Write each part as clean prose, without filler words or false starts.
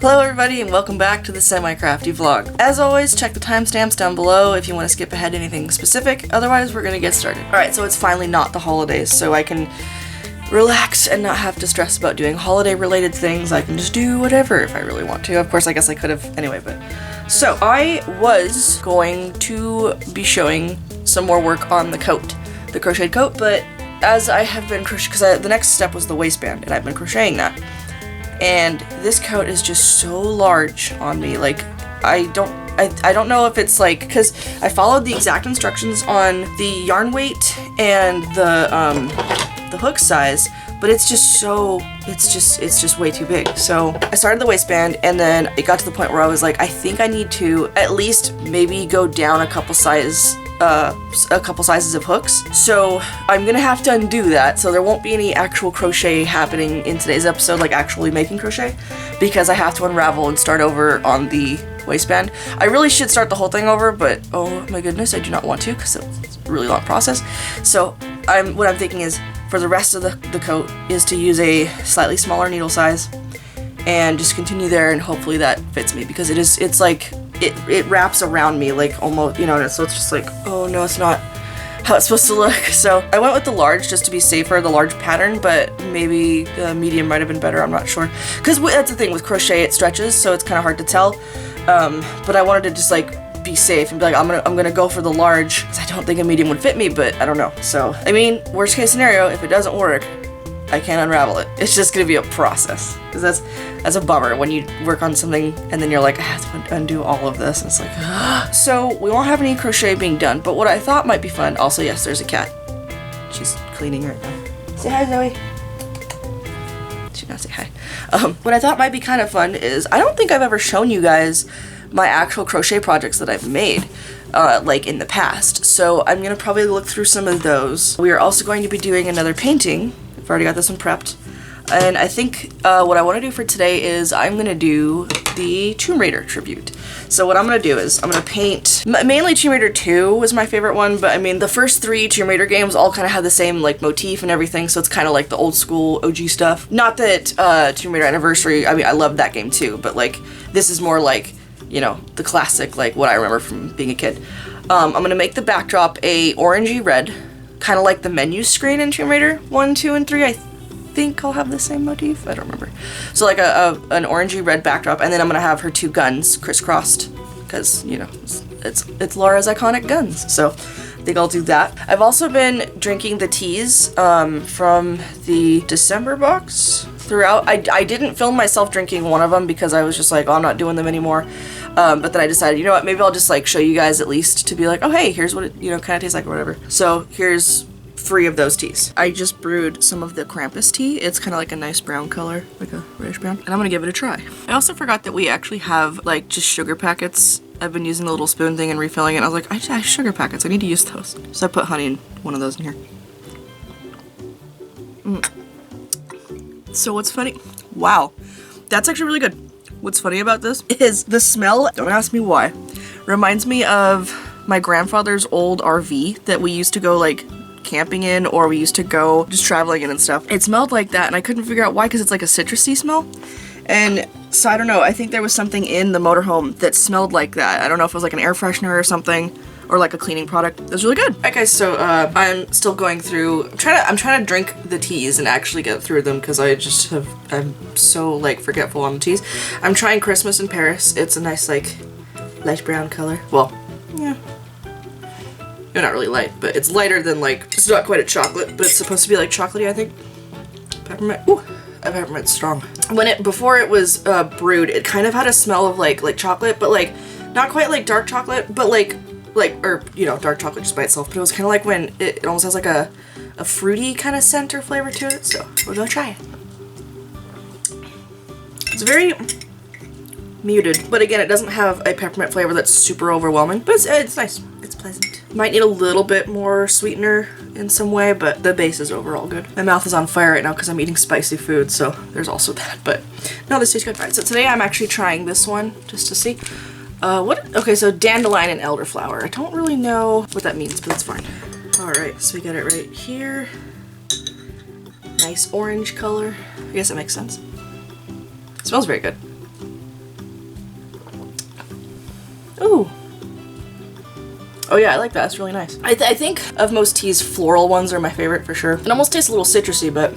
Hello everybody and welcome back to the semi-crafty vlog. As always, check the timestamps down below if you want to skip ahead to anything specific, otherwise we're gonna get started. Alright, so it's finally not the holidays, so I can relax and not have to stress about doing holiday related things. I can just do whatever if I really want to. Of course, I guess I could have anyway, but... So, I was going to be showing some more work on the coat, the crocheted coat, but as I have been crocheting, because the next step was the waistband, and I've been crocheting that. And this coat is just so large on me, like, I don't know if it's like, because I followed the exact instructions on the yarn weight and the hook size, but it's just so, it's just way too big. So I started the waistband and then it got to the point where I was like, I think I need to at least maybe go down a couple sizes of hooks. So I'm gonna have to undo that, so there won't be any actual crochet happening in today's episode, like actually making crochet, because I have to unravel and start over on the waistband. I really should start the whole thing over, but oh my goodness, I do not want to because it's a really long process. So what I'm thinking is for the rest of the coat is to use a slightly smaller needle size and just continue there, and hopefully that fits me, because it's like it wraps around me like almost, you know, so it's just like, oh no, it's not how it's supposed to look. So I went with the large just to be safer, the large pattern, but maybe the medium might have been better, I'm not sure. Because that's the thing with crochet, it stretches, so it's kind of hard to tell. But I wanted to just like be safe and be like, I'm gonna go for the large, because I don't think a medium would fit me, but I don't know. So, I mean, worst case scenario, if it doesn't work, I can't unravel it. It's just gonna be a process, because that's a bummer when you work on something and then you're like, I have to undo all of this, and it's like, So we won't have any crochet being done, but what I thought might be fun, also yes, there's a cat. She's cleaning right now. Say hi, Zoe. She did not say hi. What I thought might be kind of fun is, I don't think I've ever shown you guys my actual crochet projects that I've made, like in the past. So I'm gonna probably look through some of those. We are also going to be doing another painting. I've already got this one prepped. And I think what I want to do for today is I'm going to do the Tomb Raider tribute. So what I'm going to do is I'm going to paint, mainly Tomb Raider 2 was my favorite one, but I mean the first 3 Tomb Raider games all kind of have the same like motif and everything, so it's kind of like the old school OG stuff. Not that Tomb Raider Anniversary, I mean I love that game too, but like this is more like, you know, the classic, like what I remember from being a kid. I'm going to make the backdrop a orangey red, kind of like the menu screen in Tomb Raider 1, 2, and 3. I think I'll have the same motif. I don't remember. So like an orangey red backdrop, and then I'm gonna have her 2 guns crisscrossed, because you know it's Laura's iconic guns. So I think I'll do that. I've also been drinking the teas from the December box throughout. I didn't film myself drinking one of them because I was just like, oh, I'm not doing them anymore. But then I decided, you know what, maybe I'll just like show you guys at least to be like, oh hey, here's what it, you know, kind of tastes like or whatever. So here's 3 of those teas. I just brewed some of the Krampus tea. It's kind of like a nice brown color, like a reddish brown, and I'm gonna give it a try. I also forgot that we actually have like just sugar packets. I've been using the little spoon thing and refilling it. I was like, I have sugar packets, I need to use those. So I put honey in one of those in here. So what's funny? Wow, that's actually really good. What's funny about this is the smell, don't ask me why, reminds me of my grandfather's old RV that we used to go like camping in, or we used to go just traveling in and stuff. It smelled like that, and I couldn't figure out why, because it's like a citrusy smell. And so I don't know, I think there was something in the motorhome that smelled like that. I don't know if it was like an air freshener or something, or like a cleaning product. It was really good. Alright guys, so I'm still going through, I'm trying to drink the teas and actually get through them, because I'm so like forgetful on the teas. I'm trying Christmas in Paris. It's a nice like light brown color. Well, yeah. No, not really light, but it's lighter than like, it's not quite a chocolate, but it's supposed to be like chocolatey, I think. Peppermint, ooh, peppermint's strong. Before it was brewed, it kind of had a smell of like chocolate, but like, not quite like dark chocolate, but like, or, you know, dark chocolate just by itself, but it was kind of like when it almost has like a fruity kind of scent or flavor to it, so we're gonna try it. It's very muted, but again, it doesn't have a peppermint flavor that's super overwhelming, but it's nice. It's pleasant. Might need a little bit more sweetener in some way, but the base is overall good. My mouth is on fire right now because I'm eating spicy food, so there's also that, but no, this tastes good. Alright, so today I'm actually trying this one just to see. Okay, so dandelion and elderflower. I don't really know what that means, but that's fine. Alright, so we got it right here. Nice orange color. I guess it makes sense. It smells very good. Ooh. Oh yeah, I like that. It's really nice. I think of most teas, floral ones are my favorite for sure. It almost tastes a little citrusy, but,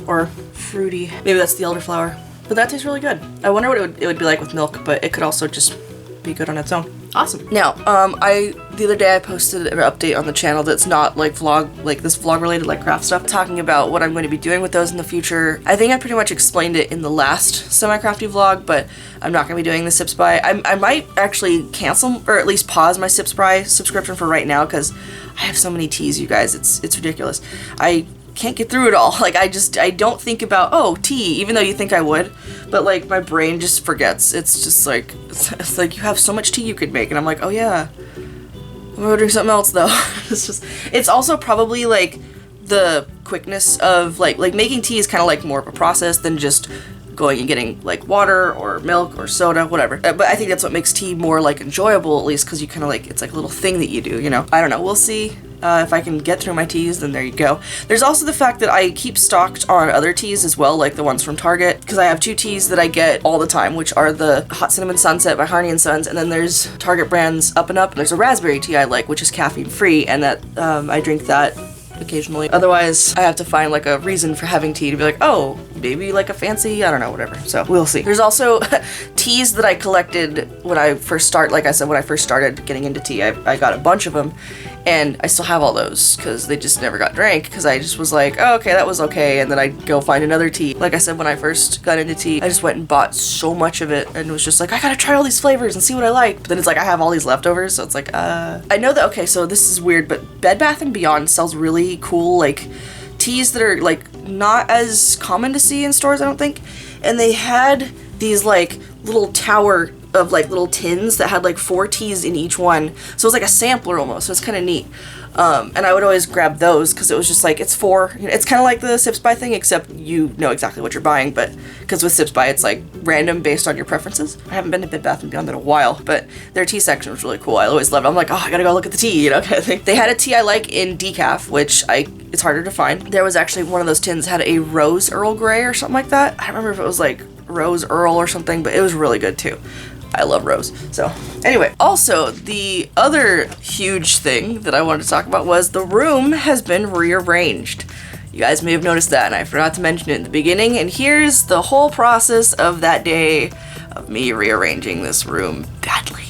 or fruity. Maybe that's the elderflower. But that tastes really good. I wonder what it would be like with milk, but it could also just be good on its own. Awesome. Now, the other day I posted an update on the channel that's not like this vlog related, like craft stuff, talking about what I'm going to be doing with those in the future. I think I pretty much explained it in the last semi-crafty vlog, but I'm not going to be doing the Sips By. I might actually cancel, or at least pause my Sips By subscription for right now, because I have so many teas, you guys. It's ridiculous. I can't get through it all. Like, I don't think about, oh, tea, even though you think I would, but like my brain just forgets. It's just like, it's like you have so much tea you could make, and I'm like, oh yeah, I'm gonna drink something else though. It's also probably like the quickness of like making tea is kind of like more of a process than just going and getting like water or milk or soda, whatever. But I think that's what makes tea more like enjoyable, at least, because you kind of like, it's like a little thing that you do, you know? I don't know, we'll see. If I can get through my teas, then there you go. There's also the fact that I keep stocked on other teas as well, like the ones from Target, because I have 2 teas that I get all the time, which are the Hot Cinnamon Sunset by Harney & Sons, and then there's Target brands Up and Up. There's a raspberry tea I like, which is caffeine free, and that I drink that occasionally. Otherwise, I have to find like a reason for having tea to be like, oh, maybe like a fancy, I don't know, whatever. So we'll see. There's also teas that I collected when I first started, like I said, when I first started getting into tea. I got a bunch of them, and I still have all those because they just never got drank, because I just was like, oh, okay, that was okay, and then I'd go find another tea. Like I said, when I first got into tea, I just went and bought so much of it and was just like, I gotta try all these flavors and see what I like. But then it's like, I have all these leftovers, so it's like, I know that, okay, so this is weird, but Bed Bath & Beyond sells really cool, like, teas that are, like, not as common to see in stores, I don't think. And they had these, like, little tower of like little tins that had like 4 teas in each one, so it was like a sampler almost, so it's kind of neat. And I would always grab those because it was just like, it's 4, you know, it's kind of like the Sips By thing, except you know exactly what you're buying, but because with Sips By it's like random based on your preferences. I haven't been to Bed Bath & Beyond in a while, but their tea section was really cool. I always loved it. I'm like, oh, I gotta go look at the tea, you know, kind of thing. They had a tea I like in decaf, which it's harder to find. There was actually one of those tins had a rose Earl Grey or something like that. I don't remember if it was like rose Earl or something, but it was really good too. I love rose. So anyway, also the other huge thing that I wanted to talk about was the room has been rearranged. You guys may have noticed that, and I forgot to mention it in the beginning, and here's the whole process of that day of me rearranging this room badly.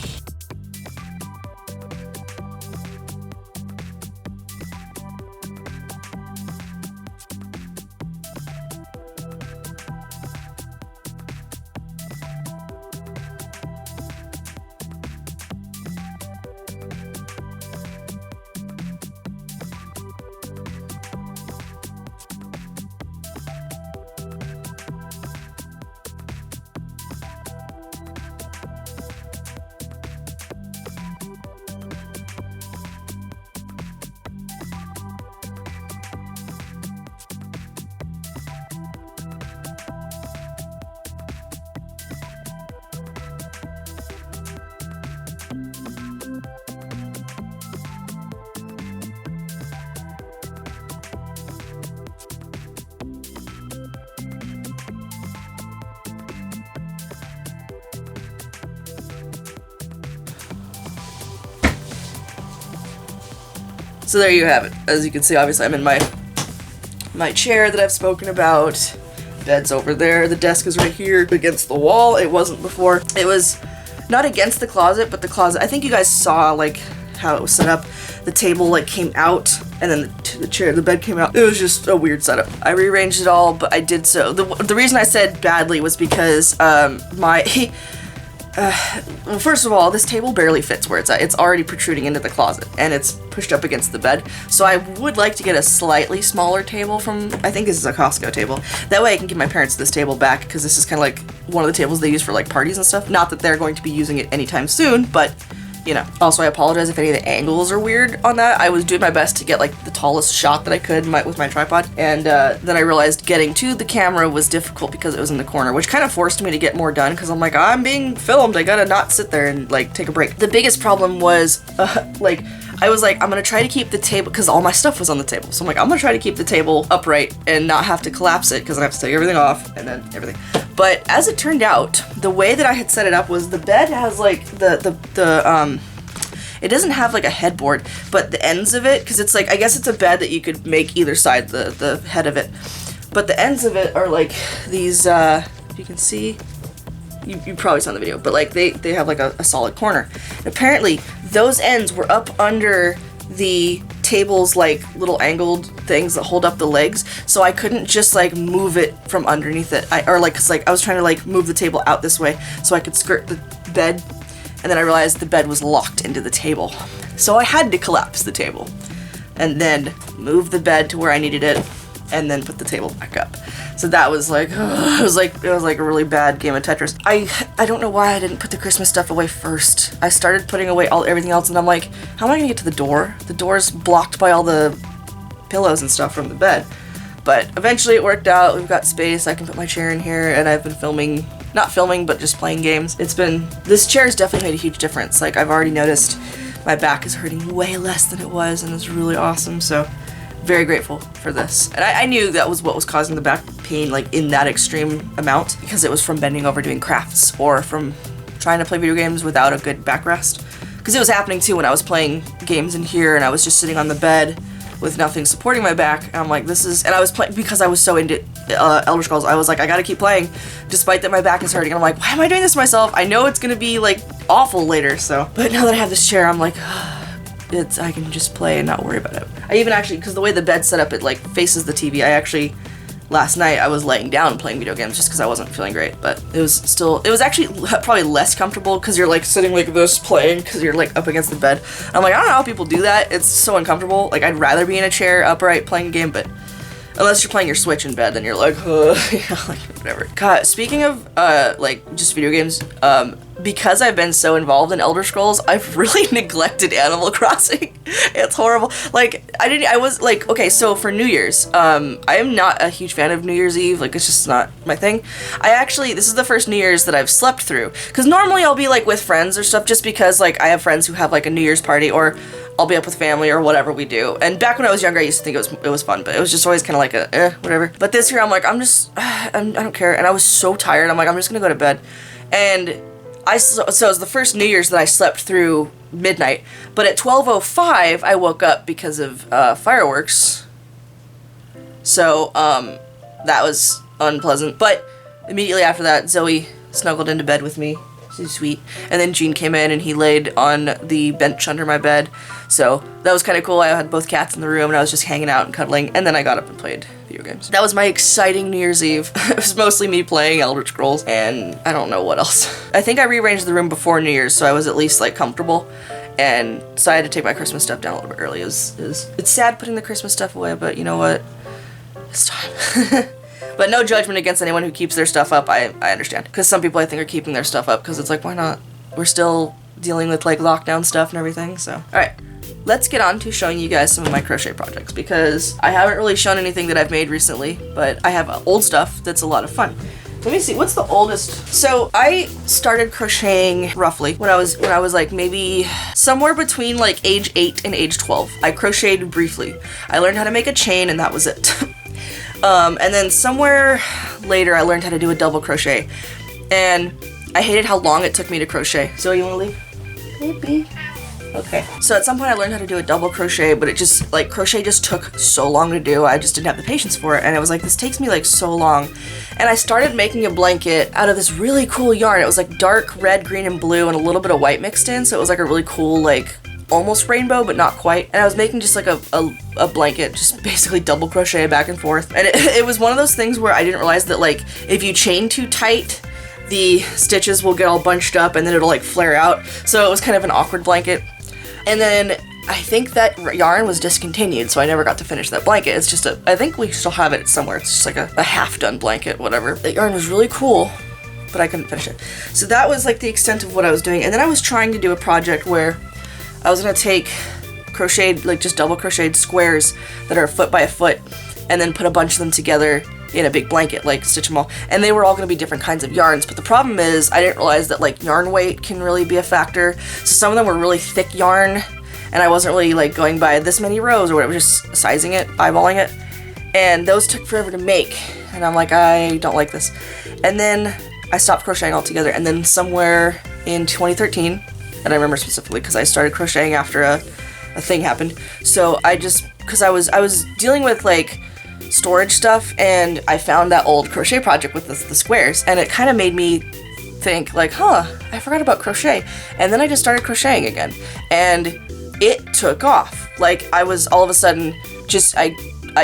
So there you have it. As you can see, obviously I'm in my chair that I've spoken about. Bed's over there. The desk is right here against the wall. It wasn't before. It was not against the closet, but the closet. I think you guys saw like how it was set up. The table like came out, and then the bed came out. It was just a weird setup. I rearranged it all, but I did so. The reason I said badly was because well, first of all, this table barely fits where it's at. It's already protruding into the closet, and it's pushed up against the bed. So I would like to get a slightly smaller table from, I think this is a Costco table. That way I can give my parents this table back, because this is kind of like one of the tables they use for like parties and stuff. Not that they're going to be using it anytime soon, but you know. Also, I apologize if any of the angles are weird on that. I was doing my best to get like the tallest shot that I could with my tripod, and then I realized getting to the camera was difficult because it was in the corner, which kind of forced me to get more done, because I'm like, I'm being filmed, I gotta not sit there and like take a break. The biggest problem was like I was like, I'm gonna try to keep the table, because all my stuff was on the table. So I'm like, I'm gonna try to keep the table upright and not have to collapse it, because I have to take everything off and then everything. But as it turned out, the way that I had set it up was the bed has like it doesn't have like a headboard, but the ends of it, because it's like, I guess it's a bed that you could make either side, the head of it. But the ends of it are like these, if you can see, you probably saw in the video, but like they have like a solid corner. And apparently those ends were up under the table's like little angled things that hold up the legs, so I couldn't just like move it from underneath it. Cause like I was trying to like move the table out this way so I could skirt the bed, and then I realized the bed was locked into the table. So I had to collapse the table and then move the bed to where I needed it and then put the table back up. So that was like, it was like a really bad game of Tetris. I don't know why I didn't put the Christmas stuff away first. I started putting away everything else, and I'm like, how am I gonna get to the door? The door's blocked by all the pillows and stuff from the bed. But eventually it worked out. We've got space. I can put my chair in here, and I've been not filming, but just playing games. This chair has definitely made a huge difference. Like, I've already noticed my back is hurting way less than it was, and it's really awesome. So very grateful for this. And I knew that was what was causing the back pain, like in that extreme amount, because it was from bending over doing crafts or from trying to play video games without a good backrest. Because it was happening too when I was playing games in here and I was just sitting on the bed with nothing supporting my back, and I'm like, and I was playing, because I was so into Elder Scrolls, I was like, I gotta keep playing, despite that my back is hurting, and I'm like, why am I doing this to myself? I know it's gonna be like awful later, so. But now that I have this chair, I'm like, I can just play and not worry about it. I even actually, because the way the bed's set up, it like faces the TV, last night I was laying down playing video games just because I wasn't feeling great, but it was actually probably less comfortable because you're like sitting like this playing because you're like up against the bed. I'm like, I don't know how people do that. It's so uncomfortable. Like, I'd rather be in a chair upright playing a game, but unless you're playing your Switch in bed, then you're like, like whatever. God, speaking of like just video games, because I've been so involved in Elder Scrolls, I've really neglected Animal Crossing. It's horrible. Like, I was like, okay, so for New Year's, I am not a huge fan of New Year's Eve. Like, it's just not my thing. This is the first New Year's that I've slept through. Because normally I'll be like with friends or stuff, just because like I have friends who have like a New Year's party, or I'll be up with family or whatever we do. And back when I was younger, I used to think it was fun, but it was just always kind of like whatever. But this year I'm like, I don't care. And I was so tired. I'm like, I'm just gonna go to bed. And so it was the first New Year's that I slept through midnight, but at 12:05 I woke up because of fireworks. So that was unpleasant. But immediately after that, Zoe snuggled into bed with me. She's sweet. And then Gene came in and he laid on the bench under my bed. So that was kind of cool. I had both cats in the room and I was just hanging out and cuddling, and then I got up and played video games. That was my exciting New Year's Eve. It was mostly me playing Elder Scrolls, and I don't know what else. I think I rearranged the room before New Year's, so I was at least like comfortable, and decided to take my Christmas stuff down a little bit early. It's sad putting the Christmas stuff away, but you know what? It's time. But no judgment against anyone who keeps their stuff up. I understand. Because some people I think are keeping their stuff up because it's like, why not? We're still dealing with like lockdown stuff and everything, so. Alright, let's get on to showing you guys some of my crochet projects, because I haven't really shown anything that I've made recently, but I have old stuff that's a lot of fun. Let me see, what's the oldest? So I started crocheting roughly when I was like maybe somewhere between like age 8 and age 12. I crocheted briefly. I learned how to make a chain and that was it. And then somewhere later I learned how to do a double crochet, and I hated how long it took me to crochet. So you wanna leave? Maybe. Okay. So at some point I learned how to do a double crochet, but it just, like, crochet just took so long to do. I just didn't have the patience for it, and I was like, this takes me like so long. And I started making a blanket out of this really cool yarn. It was like dark red, green, and blue, and a little bit of white mixed in, so it was like a really cool, like, almost rainbow, but not quite. And I was making just like a blanket, just basically double crochet back and forth. And it was one of those things where I didn't realize that, like, if you chain too tight, the stitches will get all bunched up and then it'll like flare out. So it was kind of an awkward blanket. And then I think that yarn was discontinued, so I never got to finish that blanket. It's just I think we still have it somewhere. It's just like a half-done blanket, whatever. That yarn was really cool, but I couldn't finish it. So that was like the extent of what I was doing. And then I was trying to do a project where I was gonna take crocheted, like just double crocheted squares that are a foot by a foot, and then put a bunch of them together in a big blanket, like stitch them all. And they were all gonna be different kinds of yarns, but the problem is I didn't realize that like yarn weight can really be a factor. So some of them were really thick yarn, and I wasn't really like going by this many rows or whatever, just sizing it, eyeballing it, and those took forever to make, and I'm like, I don't like this. And then I stopped crocheting altogether, and then somewhere in 2013, and I remember specifically because I started crocheting after a thing happened, so I just, because I was dealing with like storage stuff, and I found that old crochet project with the squares, and it kind of made me think like, huh, I forgot about crochet. And then I just started crocheting again, and it took off. Like, I was all of a sudden just, I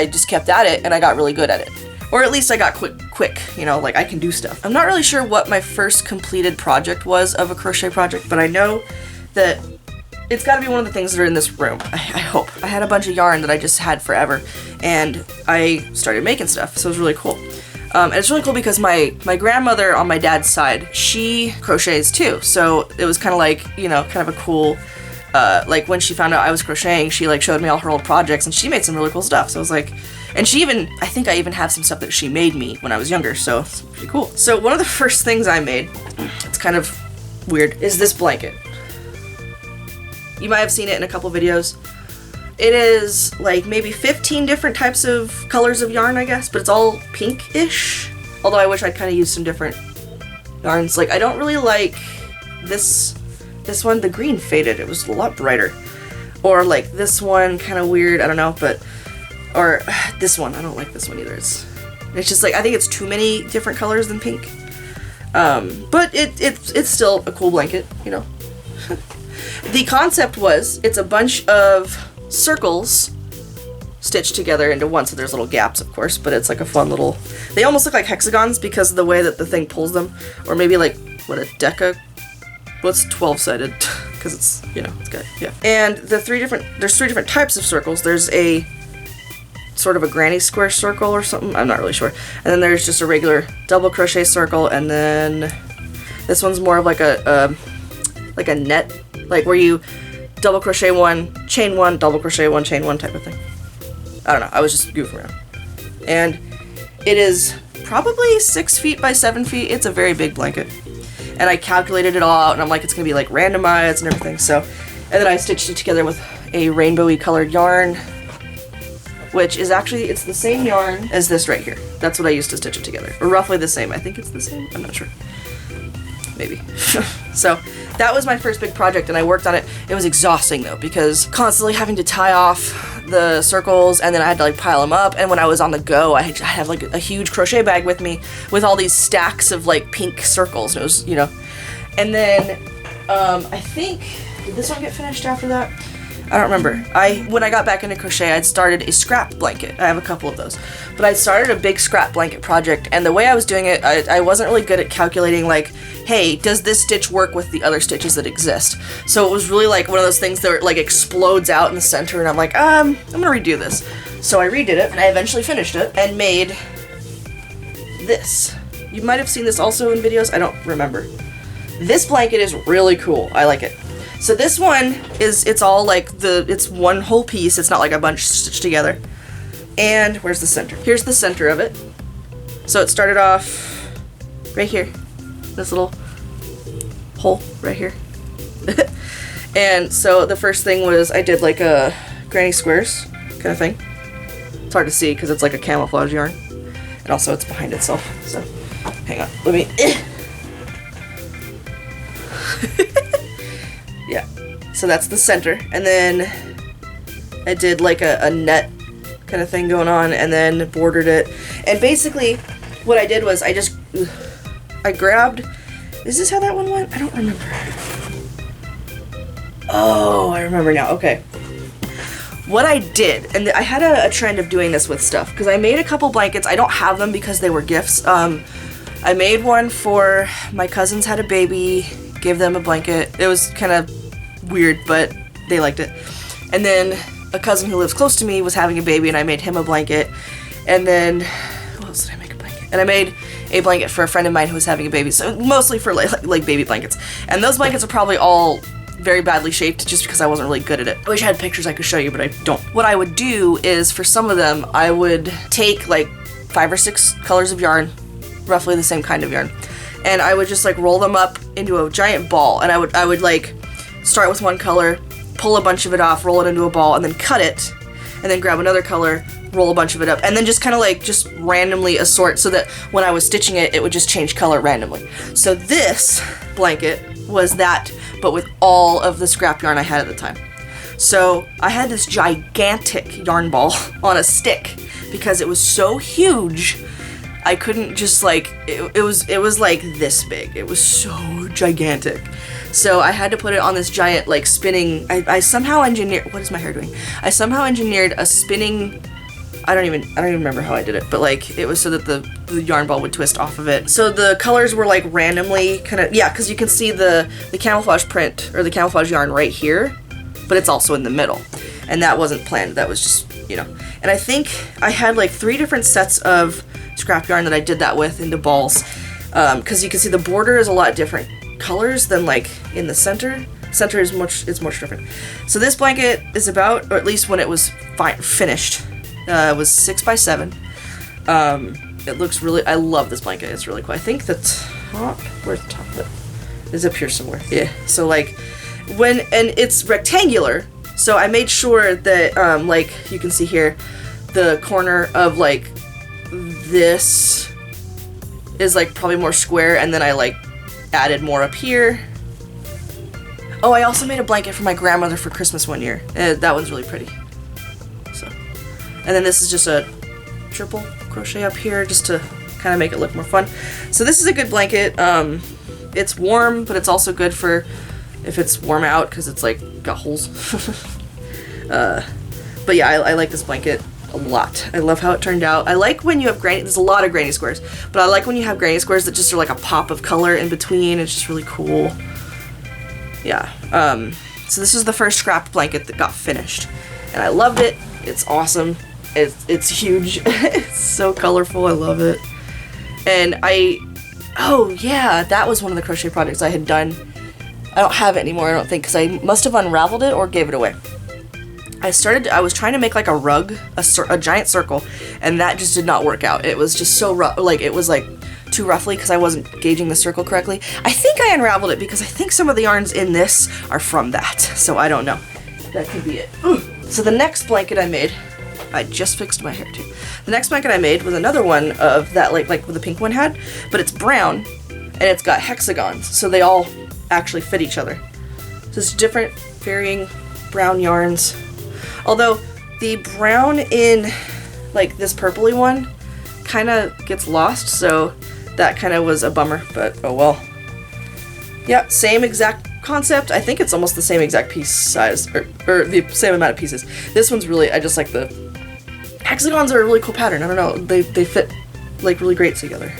just kept at it, and I got really good at it. Or at least I got quick, you know, like I can do stuff. I'm not really sure what my first completed project was of a crochet project, but I know that it's got to be one of the things that are in this room. I hope. I had a bunch of yarn that I just had forever, and I started making stuff, so it was really cool. And it's really cool because my grandmother on my dad's side, she crochets too, so it was kind of like, you know, kind of a cool, like when she found out I was crocheting, she like showed me all her old projects, and she made some really cool stuff, so I was like, and she even, I think I even have some stuff that she made me when I was younger, so it's pretty cool. So one of the first things I made, it's kind of weird, is this blanket. You might have seen it in a couple videos. It is like maybe 15 different types of colors of yarn, I guess, but it's all pink-ish. Although I wish I'd kind of used some different yarns. Like, I don't really like this one. The green faded. It was a lot brighter. Or like this one, kind of weird. I don't know, but, or this one. I don't like this one either. It's just like, I think it's too many different colors than pink. But it's still a cool blanket, you know. The concept was, it's a bunch of circles stitched together into one, so there's little gaps, of course, but it's like a fun little, they almost look like hexagons because of the way that the thing pulls them, or maybe like, what, a deca? What's 12-sided? Because it's, you know, it's good, yeah. And there's three different types of circles. There's a sort of a granny square circle or something, I'm not really sure. And then there's just a regular double crochet circle, and then this one's more of like a net, like where you double crochet one, chain one, double crochet one, chain one type of thing. I don't know, I was just goofing around. And it is probably 6 feet by 7 feet. It's a very big blanket. And I calculated it all out, and I'm like, it's gonna be like randomized and everything, so. And then I stitched it together with a rainbowy colored yarn, which is actually, it's the same yarn as this right here. That's what I used to stitch it together. Or roughly the same, I think it's the same, I'm not sure. Maybe. So that was my first big project, and I worked on it. It was exhausting though, because constantly having to tie off the circles, and then I had to like pile them up, and when I was on the go, I had like a huge crochet bag with me with all these stacks of like pink circles, and it was, you know. And then I think, did this one get finished after that? I don't remember. When I got back into crochet, I'd started a scrap blanket. I have a couple of those. But I started a big scrap blanket project, and the way I was doing it, I wasn't really good at calculating, like, hey, does this stitch work with the other stitches that exist? So it was really like one of those things that like explodes out in the center, and I'm like, I'm gonna redo this. So I redid it, and I eventually finished it, and made this. You might have seen this also in videos, I don't remember. This blanket is really cool, I like it. So this one is, it's all like it's one whole piece, it's not like a bunch stitched together. And where's the center? Here's the center of it. So it started off right here, this little hole right here. And so the first thing was I did like a granny squares kind of thing. It's hard to see because it's like a camouflage yarn. And also it's behind itself, so hang on, let me, yeah, so that's the center, and then I did like a net kind of thing going on, and then bordered it. And basically what I did was I grabbed, is this how that one went? I don't remember. Oh, I remember now, okay. What I did, and I had a trend of doing this with stuff, because I made a couple blankets. I don't have them because they were gifts. I made one for my cousins had a baby, gave them a blanket. It was kind of weird, but they liked it. And then a cousin who lives close to me was having a baby, and I made him a blanket. And then, what else did I make a blanket? And I made a blanket for a friend of mine who was having a baby, so mostly for like baby blankets. And those blankets are probably all very badly shaped just because I wasn't really good at it. I wish I had pictures I could show you, but I don't. What I would do is, for some of them, I would take like 5 or 6 colors of yarn, roughly the same kind of yarn, and I would just like roll them up into a giant ball, and I would like start with one color pull a bunch of it off, roll it into a ball, and then cut it, and then grab another color, roll a bunch of it up, and then just kind of like just randomly assort so that when I was stitching it, it would just change color randomly. So this blanket was that, but with all of the scrap yarn I had at the time. So I had this gigantic yarn ball on a stick because it was so huge. I couldn't just like, it was like this big. It was so gigantic. So I had to put it on this giant like spinning, I somehow engineered, what is my hair doing? I somehow engineered a spinning, I don't even remember how I did it, but like it was so that the yarn ball would twist off of it. So the colors were like randomly kind of, yeah, because you can see the camouflage print or the camouflage yarn right here, but it's also in the middle. And that wasn't planned, that was just, you know. And I think I had like 3 different sets of scrap yarn that I did that with into balls, because you can see the border is a lot different colors than like in the center. Center is much different. So this blanket is about, or at least when it was finished, it was 6 by 7. It looks really, I love this blanket. It's really cool. I think the top, where's the top of it? Is up here somewhere. Yeah. So like and it's rectangular. So I made sure that like you can see here, the corner of like this is like probably more square, and then I like added more up here. Oh, I also made a blanket for my grandmother for Christmas one year. That one's really pretty. So, and then this is just a triple crochet up here just to kind of make it look more fun. So this is a good blanket. It's warm, but it's also good for if it's warm out because it's like got holes. But yeah, I like this blanket a lot. I love how it turned out. I like when you have there's a lot of granny squares, but I like when you have granny squares that just are like a pop of color in between. It's just really cool. Yeah. So this is the first scrap blanket that got finished, and I loved it. It's awesome. It's huge. It's so colorful. I love it. And oh yeah, that was one of the crochet projects I had done. I don't have it anymore, I don't think, because I must have unraveled it or gave it away. I was trying to make like a rug, a giant circle, and that just did not work out. It was just so rough, like it was like too roughly because I wasn't gauging the circle correctly. I think I unraveled it because I think some of the yarns in this are from that, so I don't know. That could be it. So the next blanket I made, I just fixed my hair too. The next blanket I made was another one of that like what the pink one had, but it's brown and it's got hexagons, so they all actually fit each other. So it's different varying brown yarns. Although the brown in like this purpley one kind of gets lost, so that kind of was a bummer, but oh well. Yeah, same exact concept. I think it's almost the same exact piece size, or the same amount of pieces. This one's really, I just like the hexagons are a really cool pattern. I don't know, they fit like really great together.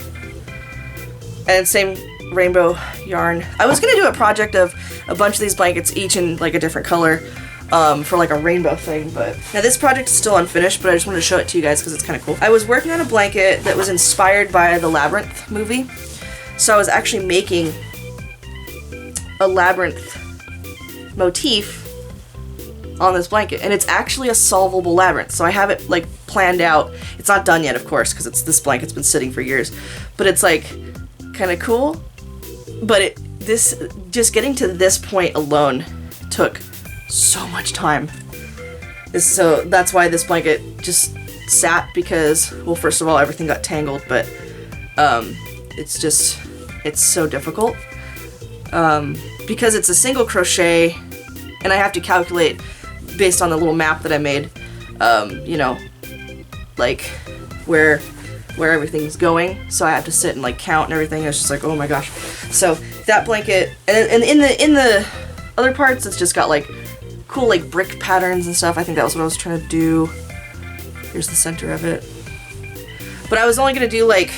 And same rainbow yarn. I was gonna do a project of a bunch of these blankets, each in like a different color, for like a rainbow thing, but now this project is still unfinished, but I just wanted to show it to you guys because it's kind of cool. I was working on a blanket that was inspired by the Labyrinth movie, so I was actually making a labyrinth motif on this blanket, and it's actually a solvable labyrinth, so I have it like planned out. It's not done yet, of course, because this blanket's been sitting for years, but it's like kind of cool. But just getting to this point alone took so much time. So that's why this blanket just sat, because, well, first of all, everything got tangled, but it's so difficult because it's a single crochet, and I have to calculate based on the little map that I made, you know, like where everything's going, so I have to sit and like count and everything. It's just like, oh my gosh. So that blanket, and in the other parts, it's just got like cool like brick patterns and stuff. I think that was what I was trying to do. Here's the center of it. But I was only gonna do like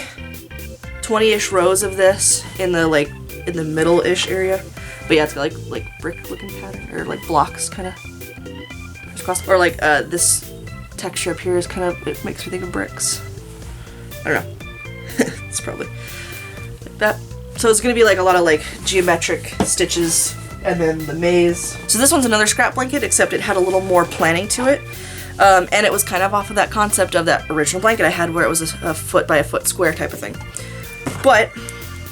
20-ish rows of this in the middle-ish area. But yeah, it's got like brick-looking pattern, or like blocks kind of crisscross, or like this texture up here is kind of, it makes me think of bricks. I don't know. It's probably like that. So it's gonna be like a lot of like geometric stitches, and then the maze. So this one's another scrap blanket, except it had a little more planning to it. And it was kind of off of that concept of that original blanket I had where it was a foot by a foot square type of thing. But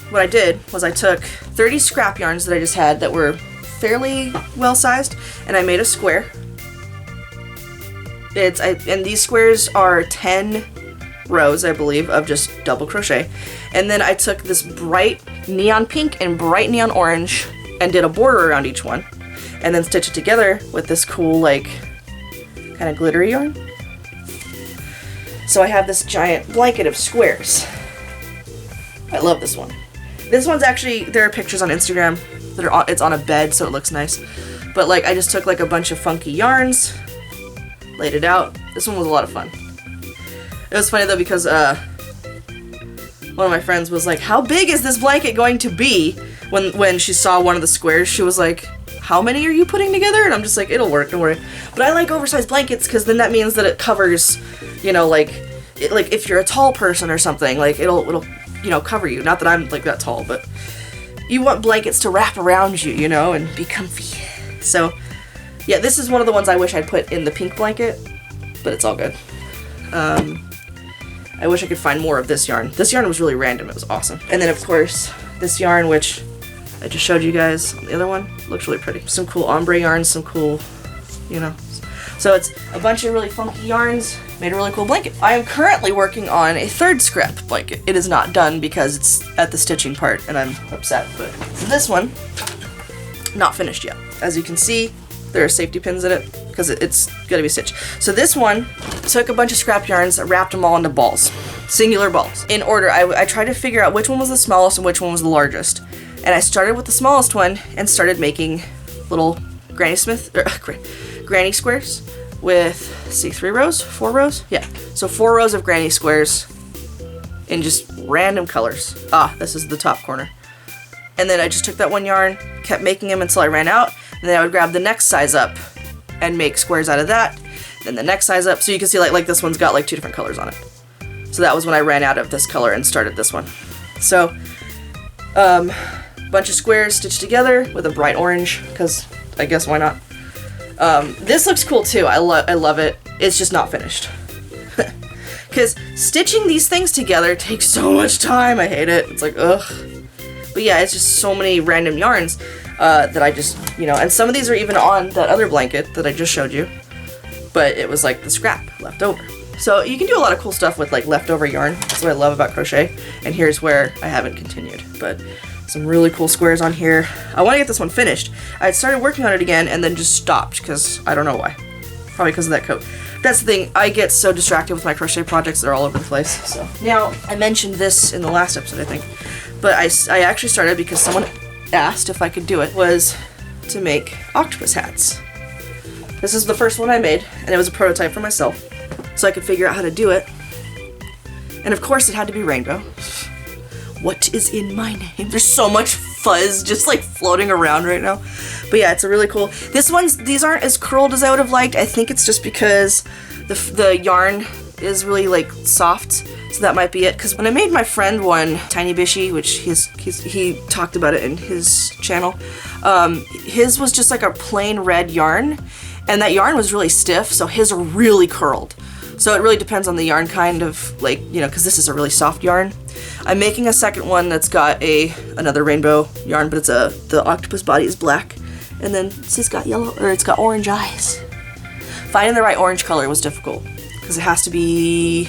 what I did was I took 30 scrap yarns that I just had that were fairly well sized, and I made a square. And these squares are 10 rows, I believe, of just double crochet. And then I took this bright neon pink and bright neon orange and did a border around each one, and then stitched it together with this cool, like, kind of glittery yarn. So I have this giant blanket of squares. I love this one. This one's actually, there are pictures on Instagram that are it's on a bed, so it looks nice. But like, I just took like a bunch of funky yarns, laid it out. This one was a lot of fun. It was funny though because one of my friends was like, how big is this blanket going to be? When she saw one of the squares, she was like, how many are you putting together? And I'm just like, it'll work, don't worry. But I like oversized blankets because then that means that it covers, you know, like if you're a tall person or something, like it'll you know, cover you. Not that I'm like that tall, but you want blankets to wrap around you, you know, and be comfy. So yeah, this is one of the ones I wish I'd put in the pink blanket, but it's all good. I wish I could find more of this yarn. This yarn was really random. It was awesome. And then of course this yarn, which I just showed you guys on the other one, looks really pretty. Some cool ombre yarns, some cool, you know. So it's a bunch of really funky yarns, made a really cool blanket. I am currently working on a third scrap blanket. It is not done because it's at the stitching part and I'm upset, but this one, not finished yet. As you can see, there are safety pins in it because it's gonna be stitched. So this one, took a bunch of scrap yarns, wrapped them all into balls, singular balls. In order, I tried to figure out which one was the smallest and which one was the largest. And I started with the smallest one and started making little granny squares with, see, 4 rows? Yeah, so 4 rows of granny squares in just random colors. Ah, this is the top corner. And then I just took that one yarn, kept making them until I ran out, and then I would grab the next size up and make squares out of that, then the next size up, so you can see like this one's got like 2 different colors on it. So that was when I ran out of this color and started this one. So, bunch of squares stitched together with a bright orange, because I guess why not? This looks cool too. I love it. It's just not finished. Because stitching these things together takes so much time. I hate it. It's like, ugh. But yeah, it's just so many random yarns that I just, you know, and some of these are even on that other blanket that I just showed you. But it was like the scrap left over. So you can do a lot of cool stuff with like leftover yarn. That's what I love about crochet. And here's where I haven't continued. But some really cool squares on here. I want to get this one finished. I had started working on it again and then just stopped because I don't know why. Probably because of that coat. That's the thing, I get so distracted with my crochet projects, they're all over the place. So now, I mentioned this in the last episode, I think, but I actually started because someone asked if I could do it, was to make octopus hats. This is the first one I made, and it was a prototype for myself, so I could figure out how to do it. And of course it had to be rainbow. What is in my name? There's so much fuzz just like floating around right now. But yeah, it's a really cool. These aren't as curled as I would have liked. I think it's just because the yarn is really like soft. So that might be it. Because when I made my friend one, Tiny Bishy, which he talked about it in his channel, his was just like a plain red yarn. And that yarn was really stiff, so his are really curled. So it really depends on the yarn kind of, like, you know, because this is a really soft yarn. I'm making a second one that's got another rainbow yarn, but the octopus body is black. And then it's got it's got orange eyes. Finding the right orange color was difficult because it has to be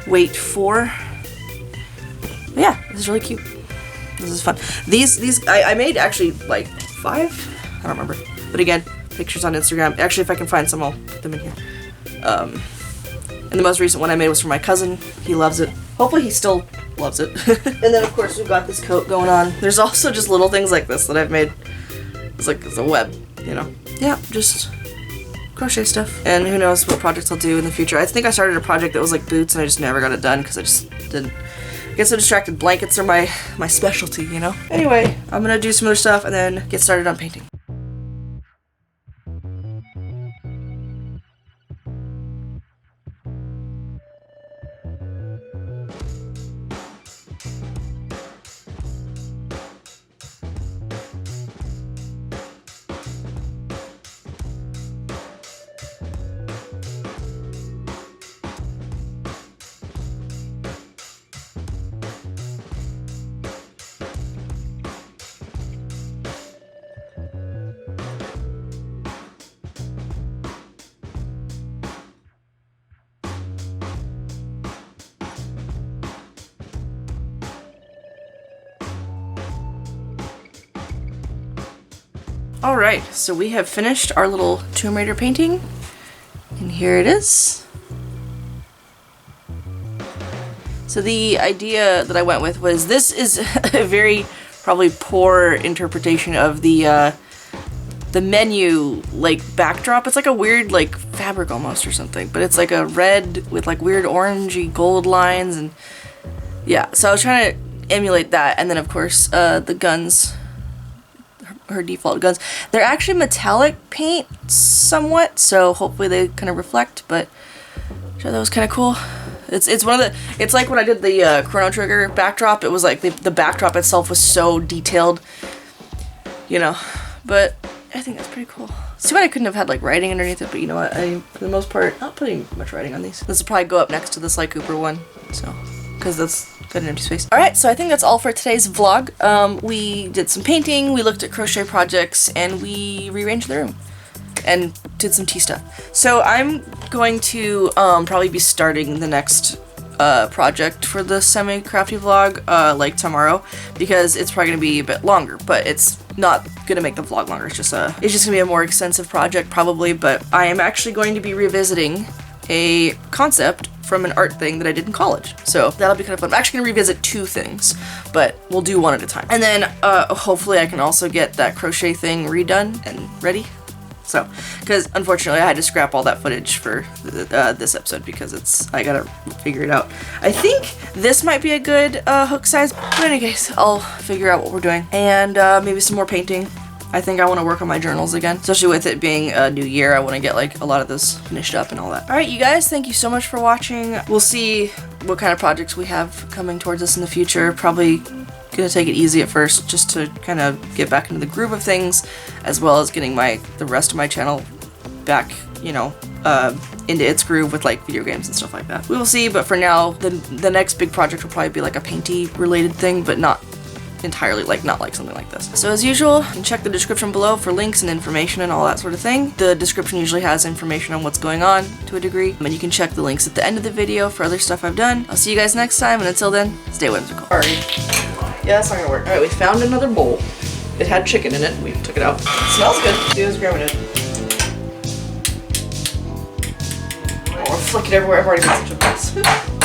weight 4. But yeah, this is really cute. This is fun. These I made actually like 5. I don't remember. But again, pictures on Instagram. Actually, if I can find some, I'll put them in here. And the most recent one I made was for my cousin. He loves it. Hopefully he still loves it. And then of course we've got this coat going on. There's also just little things like this that I've made. It's a web, you know. Yeah, just crochet stuff. And who knows what projects I'll do in the future. I think I started a project that was like boots and I just never got it done because I just didn't get so distracted. Blankets are my specialty, you know. Anyway, I'm gonna do some other stuff and then get started on painting. Alright, so we have finished our little Tomb Raider painting, and here it is. So the idea that I went with was, this is a very probably poor interpretation of the menu like backdrop. It's like a weird like fabric almost or something, but it's like a red with like weird orangey gold lines, and yeah, so I was trying to emulate that. And then of course the guns, her default guns, they're actually metallic paint somewhat, so hopefully they kind of reflect, but I thought that was kind of cool. It's one of the, it's like when I did the Chrono Trigger backdrop, it was like the backdrop itself was so detailed, you know, but I think that's pretty cool. It's too bad I couldn't have had like writing underneath it, but you know what, for the most part, not putting much writing on these. This will probably go up next to the Sly Cooper one, so, because that's got an empty space. Alright, so I think that's all for today's vlog. We did some painting, we looked at crochet projects, and we rearranged the room. And did some tea stuff. So I'm going to probably be starting the next project for the semi-crafty vlog like tomorrow, because it's probably gonna be a bit longer, but it's not gonna make the vlog longer. It's just gonna be a more extensive project probably, but I am actually going to be revisiting a concept from an art thing that I did in college. So that'll be kind of fun. I'm actually gonna revisit 2 things, but we'll do one at a time. And then hopefully I can also get that crochet thing redone and ready. So, because unfortunately I had to scrap all that footage for this episode because I gotta figure it out. I think this might be a good hook size, but in any case, I'll figure out what we're doing. And maybe some more painting. I think I want to work on my journals again, especially with it being a new year. I want to get like a lot of this finished up and all that. Alright you guys, thank you so much for watching. We'll see what kind of projects we have coming towards us in the future. Probably gonna take it easy at first just to kind of get back into the groove of things, as well as getting the rest of my channel back, you know, into its groove with like video games and stuff like that. We will see, but for now the next big project will probably be like a painty related thing, but not entirely not like something like this. So as usual, you can check the description below for links and information and all that sort of thing. The description usually has information on what's going on to a degree, and you can check the links at the end of the video for other stuff I've done. I'll see you guys next time, and until then, stay whimsical. Sorry. Yeah, that's not gonna work. Alright, we found another bowl. It had chicken in it. We took it out. It smells good. See, it's grabbing it. Oh, we're flicking everywhere. I've already got such a mess.